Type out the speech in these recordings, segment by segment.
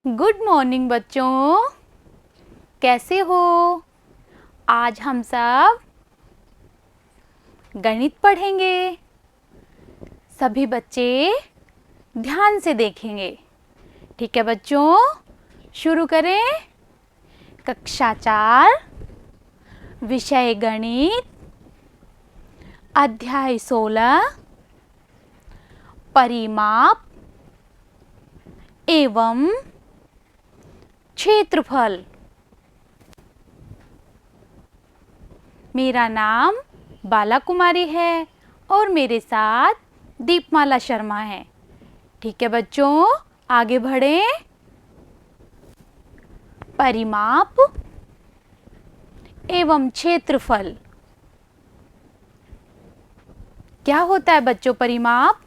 Good morning बच्चों, कैसे हो? आज हम सब गणित पढ़ेंगे। सभी बच्चे ध्यान से देखेंगे। ठीक है बच्चों, शुरू करें। कक्षा 4, विषय गणित, अध्याय 16, परिमाप एवं क्षेत्रफल। मेरा नाम बाला कुमारी है और मेरे साथ दीपमाला शर्मा है। ठीक है बच्चों, आगे बढ़ें। परिमाप एवं क्षेत्रफल क्या होता है बच्चों? परिमाप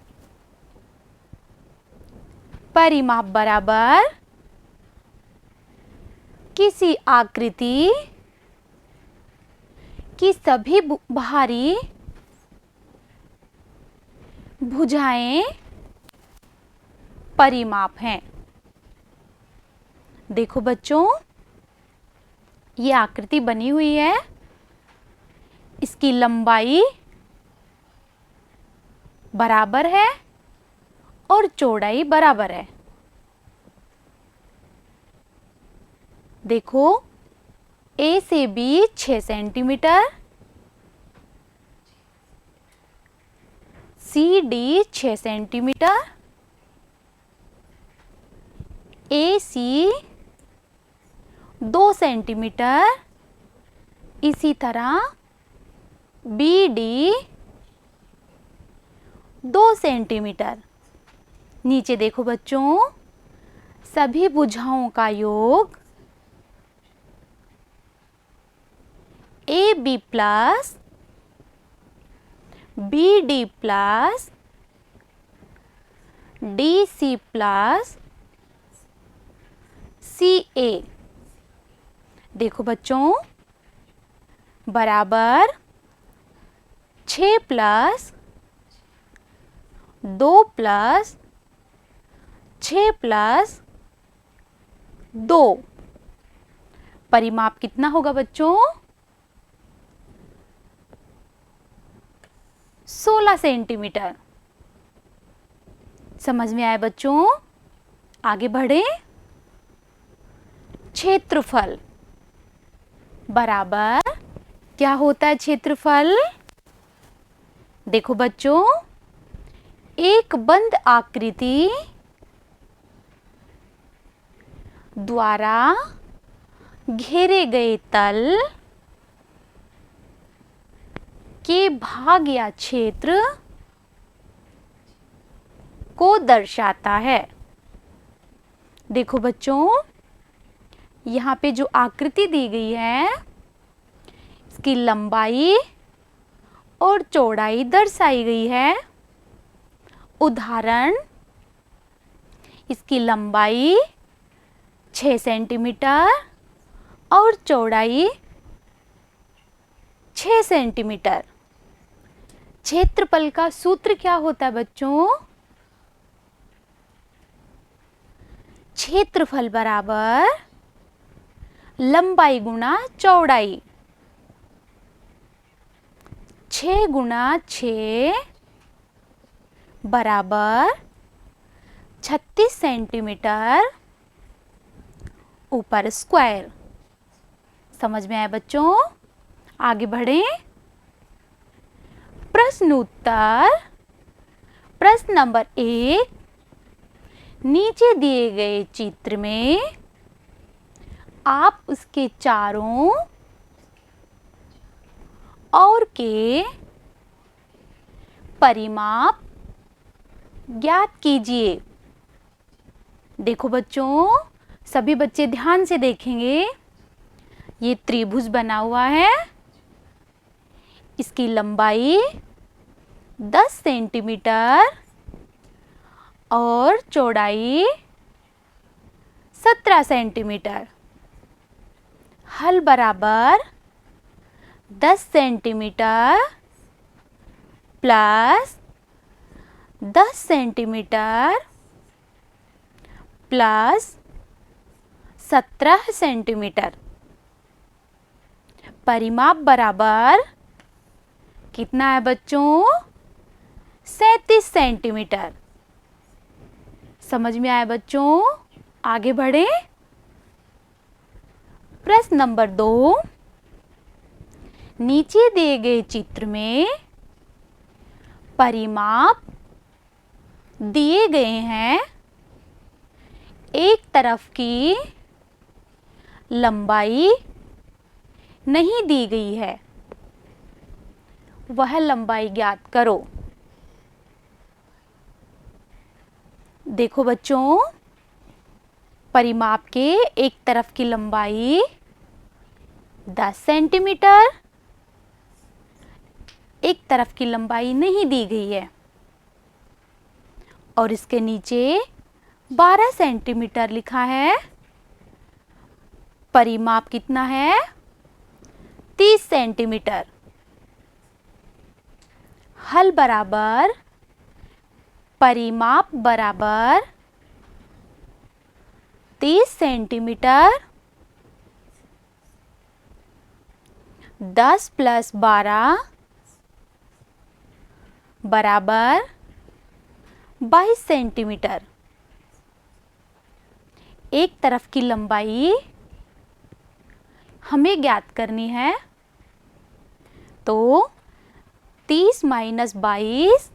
परिमाप बराबर किसी आकृति की सभी बाहरी भुजाएं परिमाप हैं। देखो बच्चों, ये आकृति बनी हुई है। इसकी लंबाई बराबर है और चौड़ाई बराबर है। देखो, ए से B 6 centimetre, C D 6 centimetre, A C 2 centimetre, इसी तरह बी डी 2 सेंटीमीटर। नीचे देखो बच्चों, सभी भुजाओं का योग A B plus B D plus D C plus C A. देखो बच्चों, बराबर 6 प्लस 2 प्लस 6 प्लस 2। परिमाप कितना होगा बच्चों? 16 सेंटीमीटर। समझ में आया बच्चों? आगे बढ़े। क्षेत्रफल बराबर क्या होता है क्षेत्रफल? देखो बच्चों, एक बंद आकृति द्वारा घेरे गए तल के भाग या क्षेत्र को दर्शाता है। देखो बच्चों, यहाँ पे जो आकृति दी गई है, इसकी लंबाई और चौड़ाई दर्शाई गई है। उदाहरण, इसकी लंबाई 6 सेंटीमीटर और चौड़ाई 6 सेंटीमीटर। क्षेत्रफल का सूत्र क्या होता है बच्चों? क्षेत्रफल बराबर लंबाई गुना चौड़ाई। 6 गुना 6 बराबर 36 सेंटीमीटर ऊपर स्क्वायर। समझ में आया बच्चों? आगे बढ़ें। प्रश्न उत्तर। प्रश्न नंबर 1, नीचे दिए गए चित्र में आप उसके चारों ओर के परिमाप ज्ञात कीजिए। देखो बच्चों, सभी बच्चे ध्यान से देखेंगे। ये त्रिभुज बना हुआ है। इसकी लंबाई 10 सेंटीमीटर और चौड़ाई 17 सेंटीमीटर। हल बराबर 10 centimetre plus 10 centimetre plus 17 centimetre. परिमाप बराबर कितना है बच्चों? 37 सेंटीमीटर। समझ में आया बच्चों? आगे बढ़े। प्रश्न नंबर 2, नीचे दिए गए चित्र में परिमाप दिए गए हैं। एक तरफ की लंबाई नहीं दी गई है, वह लंबाई ज्ञात करो। देखो बच्चों, परिमाप के एक तरफ की लंबाई 10 सेंटीमीटर, एक तरफ की लंबाई नहीं दी गई है और इसके नीचे 12 सेंटीमीटर लिखा है। परिमाप कितना है? 30 सेंटीमीटर। हल बराबर परिमाप बराबर 30 सेंटीमीटर 10 + 12 बराबर 22 सेंटीमीटर। एक तरफ की लंबाई हमें ज्ञात करनी है, तो 30 - 22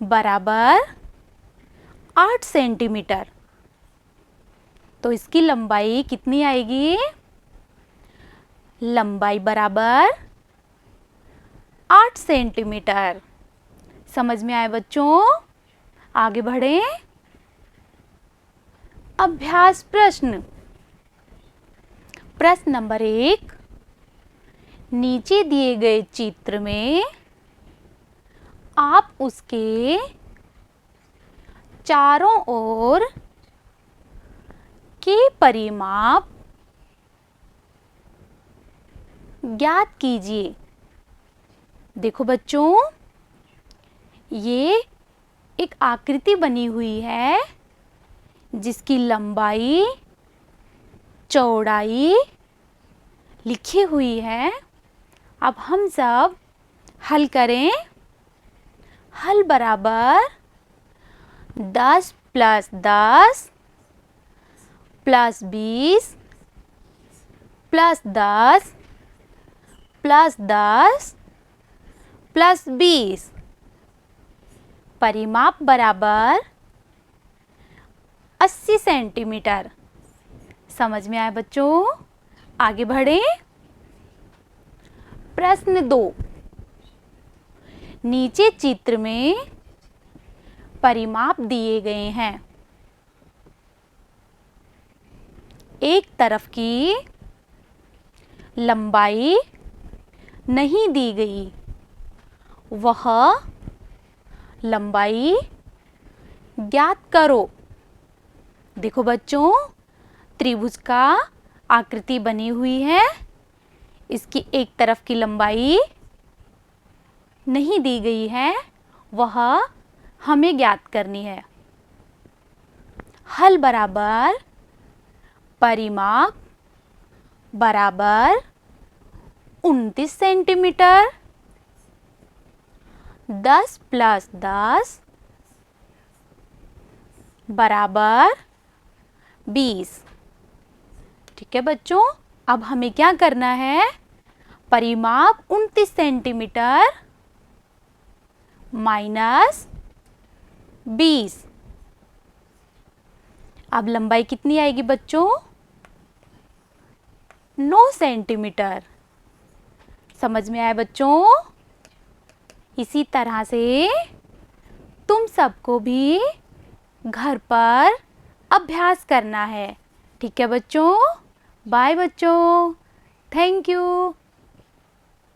बराबर 8 सेंटीमीटर। तो इसकी लंबाई कितनी आएगी? लंबाई बराबर 8 सेंटीमीटर। समझ में आए बच्चों? आगे बढ़ें। अभ्यास प्रश्न। प्रश्न नंबर 1, नीचे दिए गए चित्र में आप उसके चारों ओर के परिमाप ज्ञात कीजिए। देखो बच्चों, ये एक आकृति बनी हुई है जिसकी लंबाई चौड़ाई लिखी हुई है। अब हम सब हल करें। हल बराबर 10 + 10 + 20 + 10 + 10 + 20। परिमाप बराबर 80 सेंटीमीटर। समझ में आया बच्चों? आगे बढ़ें। प्रश्न 2, नीचे चित्र में परिमाप दिए गए हैं। एक तरफ की लंबाई नहीं दी गई, वह लंबाई ज्ञात करो। देखो बच्चों, त्रिभुज का आकृति बनी हुई है, इसकी एक तरफ की लंबाई नहीं दी गई है, वह हमें ज्ञात करनी है। हल बराबर परिमाप बराबर 29 सेंटीमीटर 10 + 10 बराबर 20। ठीक है बच्चों, अब हमें क्या करना है? परिमाप 29 सेंटीमीटर - 20। अब लंबाई कितनी आएगी बच्चों? 9 सेंटीमीटर। समझ में आया बच्चों? इसी तरह से तुम सबको भी घर पर अभ्यास करना है। ठीक है बच्चों? बाय बच्चों। Thank you.